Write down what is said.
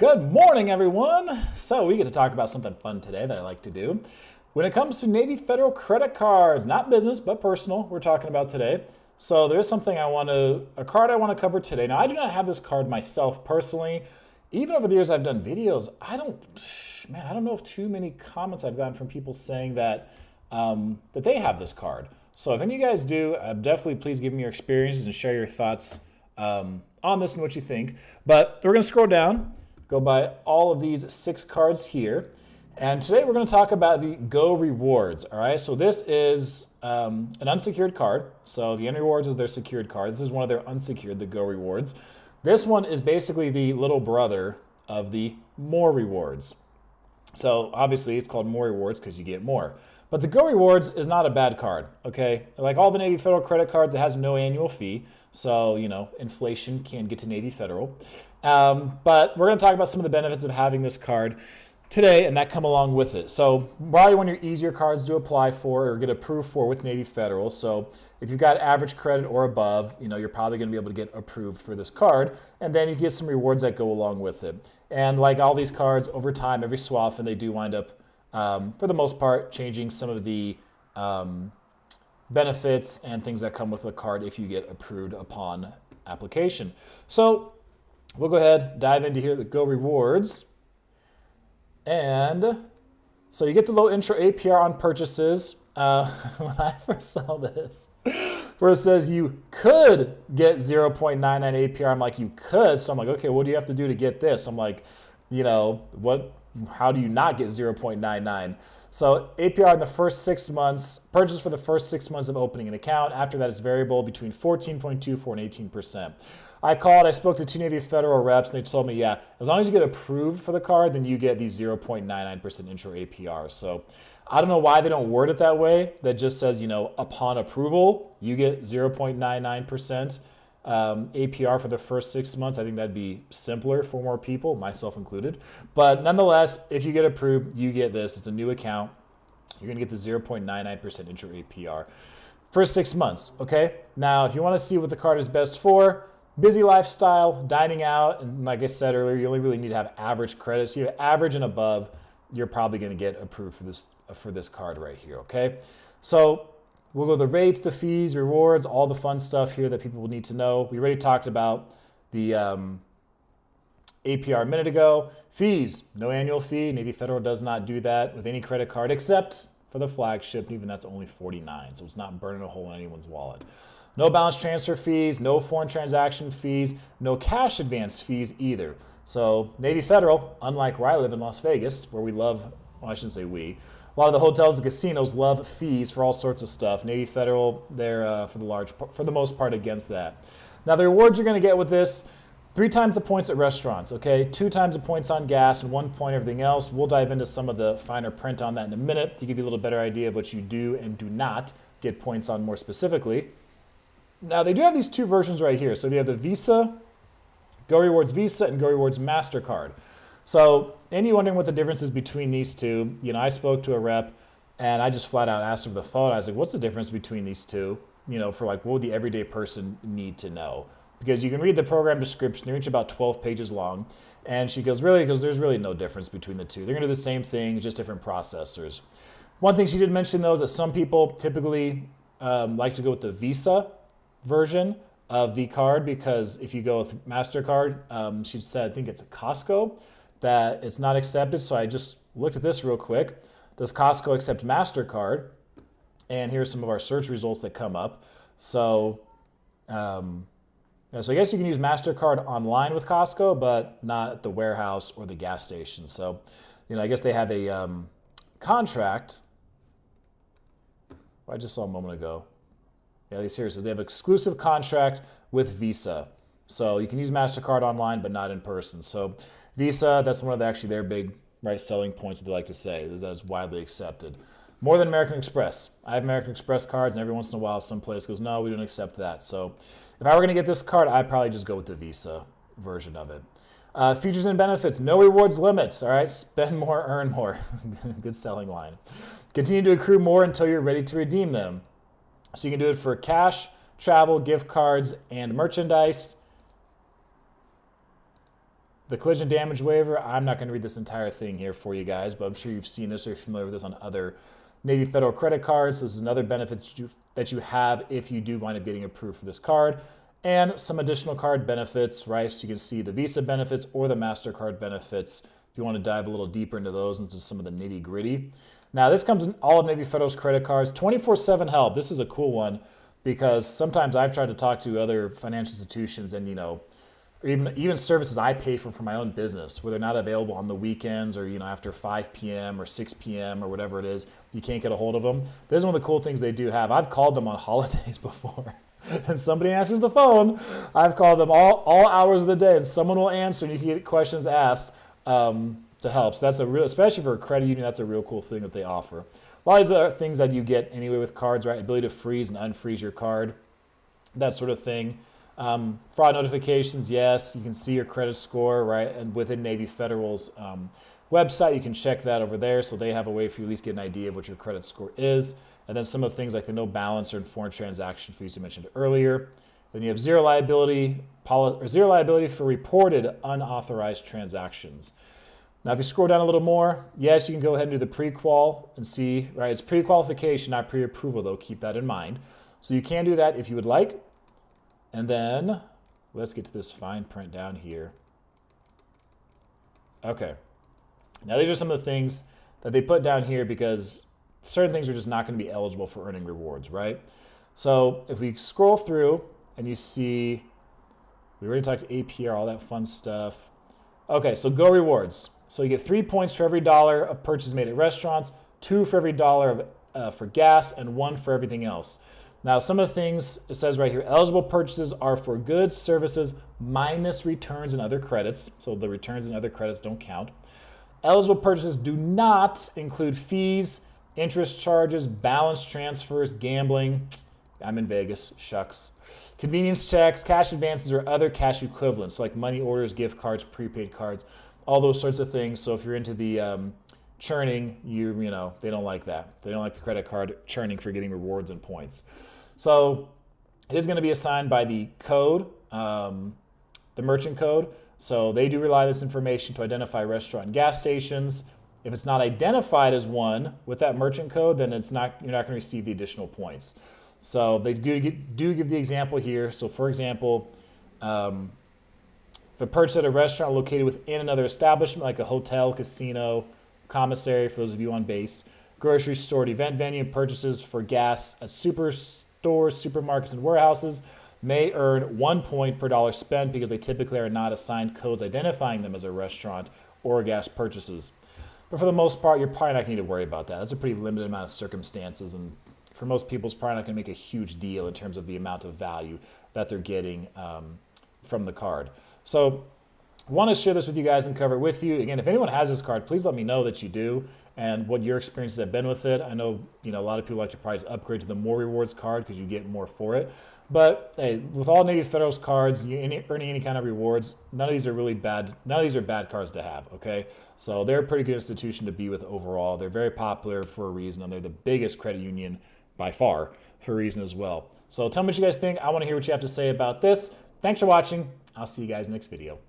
Good morning, everyone. So we get to talk about something fun today that I like to do. When it comes to Navy Federal credit cards, not business, but personal, we're talking about today. So there's something a card I want to cover today. Now, I do not have this card myself personally. Even over the years I've done videos, I don't know if too many comments I've gotten from people saying that that they have this card. So if any of you guys do, definitely please give me your experiences and share your thoughts on this and what you think. But we're going to scroll down, go by all of these 6 cards here. And today we're going to talk about the Go Rewards. All right, so this is an unsecured card. So the N Rewards is their secured card. This is one of their unsecured, the Go Rewards. This one is basically the little brother of the More Rewards. So obviously it's called More Rewards because you get more. But the Go Rewards is not a bad card, okay? Like all the Navy Federal credit cards, it has no annual fee. So, you know, inflation can get to Navy Federal. But we're going to talk about some of the benefits of having this card today and that come along with it. So probably one of your easier cards to apply for or get approved for with Navy Federal. So if you've got average credit or above, you know, you're probably going to be able to get approved for this card. And then you get some rewards that go along with it. And like all these cards, over time, every so often, they do wind up, for the most part, changing some of the benefits and things that come with the card if you get approved upon application. So we'll go ahead, dive into here, the Go Rewards. And so you get the low intro APR on purchases. When I first saw this, where it says you could get 0.99 APR, I'm like, you could. So I'm like, okay, what do you have to do to get this? I'm like, you know, how do you not get 0.99? So APR in the first 6 months, purchase for the first 6 months of opening an account. After that, it's variable between 14.24 and 18%. I spoke to 2 Navy Federal reps, and they told me, yeah, as long as you get approved for the card, then you get these 0.99% intro APR. So I don't know why they don't word it that way. That just says, you know, upon approval, you get 0.99% APR for the first 6 months. I think that'd be simpler for more people, myself included. But nonetheless, if you get approved, you get this. It's a new account. You're going to get the 0.99% intro APR. First 6 months, okay? Now, if you want to see what the card is best for, busy lifestyle, dining out, and like I said earlier, you only really need to have average credit. So you have average and above, you're probably going to get approved for this card right here, okay? So we'll go the rates, the fees, rewards, all the fun stuff here that people will need to know. We already talked about the APR a minute ago. Fees, no annual fee. Navy Federal does not do that with any credit card except for the flagship, and even that's only $49, so it's not burning a hole in anyone's wallet. No balance transfer fees, no foreign transaction fees, no cash advance fees either. So Navy Federal, unlike where I live in Las Vegas, where we love, well, I shouldn't say we, a lot of the hotels and casinos love fees for all sorts of stuff. Navy Federal, they're for the most part against that. Now the rewards you're going to get with this, 3 times the points at restaurants, okay? 2 times the points on gas and 1 point everything else. We'll dive into some of the finer print on that in a minute to give you a little better idea of what you do and do not get points on more specifically. Now, they do have these 2 versions right here. So they have the Visa, Go Rewards Visa, and Go Rewards Mastercard. So any wondering what the difference is between these 2, you know, I spoke to a rep, and I just flat out asked over the phone. I was like, what's the difference between these 2? You know, for like, what would the everyday person need to know? Because you can read the program description. They're each about 12 pages long. And she goes, really? Because there's really no difference between the 2. They're going to do the same thing, just different processors. One thing she did mention, though, is that some people typically like to go with the Visa version of the card, because if you go with MasterCard, she said, I think it's a Costco, that it's not accepted. So I just looked at this real quick. Does Costco accept MasterCard? And here's some of our search results that come up. So, so I guess you can use MasterCard online with Costco, but not at the warehouse or the gas station. So, you know, I guess they have a contract. I just saw a moment ago. Yeah, at least here it says they have an exclusive contract with Visa. So you can use MasterCard online, but not in person. So Visa, that's one of their big selling points that they like to say, is that it's widely accepted. More than American Express. I have American Express cards, and every once in a while, some place goes, no, we don't accept that. So if I were going to get this card, I'd probably just go with the Visa version of it. Features and benefits, no rewards limits. All right, spend more, earn more. Good selling line. Continue to accrue more until you're ready to redeem them. So you can do it for cash, travel, gift cards, and merchandise. The collision damage waiver, I'm not going to read this entire thing here for you guys, but I'm sure you've seen this or you're familiar with this on other Navy Federal credit cards. So this is another benefit that you have if you do wind up getting approved for this card. And some additional card benefits, right? So you can see the Visa benefits or the Mastercard benefits if you want to dive a little deeper into those, into some of the nitty gritty. Now this comes in all of Navy Federal's credit cards, 24/7 help. This is a cool one because sometimes I've tried to talk to other financial institutions and, or even services I pay for my own business, where they're not available on the weekends or after 5 p.m. or 6 p.m. or whatever it is, you can't get a hold of them. This is one of the cool things they do have. I've called them on holidays before, and somebody answers the phone. I've called them all hours of the day, and someone will answer, and you can get questions asked to help. So that's especially for a credit union, that's a real cool thing that they offer. A lot of these are things that you get anyway with cards, right? Ability to freeze and unfreeze your card, that sort of thing. Fraud notifications, yes, you can see your credit score, right? And within Navy Federal's website, you can check that over there. So they have a way for you to at least get an idea of what your credit score is. And then some of the things like the no balance or foreign transaction fees you mentioned earlier. Then you have zero liability for reported unauthorized transactions. Now, if you scroll down a little more, yes, you can go ahead and do the pre-qual and see, right? It's pre-qualification, not pre-approval, though. Keep that in mind. So you can do that if you would like. And then let's get to this fine print down here. Okay. Now these are some of the things that they put down here because certain things are just not going to be eligible for earning rewards, right? So if we scroll through and you see, we already talked APR, all that fun stuff. Okay, so Go Rewards. So you get 3 points for every $1 of purchases made at restaurants, 2 for every $1 for gas, and 1 for everything else. Now, some of the things, it says right here, eligible purchases are for goods, services, minus returns and other credits. So the returns and other credits don't count. Eligible purchases do not include fees, interest charges, balance transfers, gambling. I'm in Vegas, shucks. Convenience checks, cash advances, or other cash equivalents, like money orders, gift cards, prepaid cards, all those sorts of things. So if you're into the churning, they don't like that. They don't like the credit card churning for getting rewards and points. So it is going to be assigned by the code, the merchant code. So they do rely on this information to identify restaurant and gas stations. If it's not identified as one with that merchant code, then you're not going to receive the additional points. So they do give the example here. So for example, if a purchase at a restaurant located within another establishment, like a hotel, casino, commissary, for those of you on base, grocery store, event venue, and purchases for gas at superstores, supermarkets, and warehouses may earn 1 point per $1 spent because they typically are not assigned codes identifying them as a restaurant or gas purchases. But for the most part, you're probably not going to need to worry about that. That's a pretty limited amount of circumstances, and for most people, it's probably not going to make a huge deal in terms of the amount of value that they're getting from the card. So I want to share this with you guys and cover it with you. Again, if anyone has this card, please let me know that you do and what your experiences have been with it. I know a lot of people like to probably just upgrade to the more rewards card because you get more for it. But hey, with all Navy Federal's cards, earning any kind of rewards, none of these are really bad. None of these are bad cards to have. Okay, so they're a pretty good institution to be with overall. They're very popular for a reason, and they're the biggest credit union by far for a reason as well. So tell me what you guys think. I want to hear what you have to say about this. Thanks for watching. I'll see you guys next video.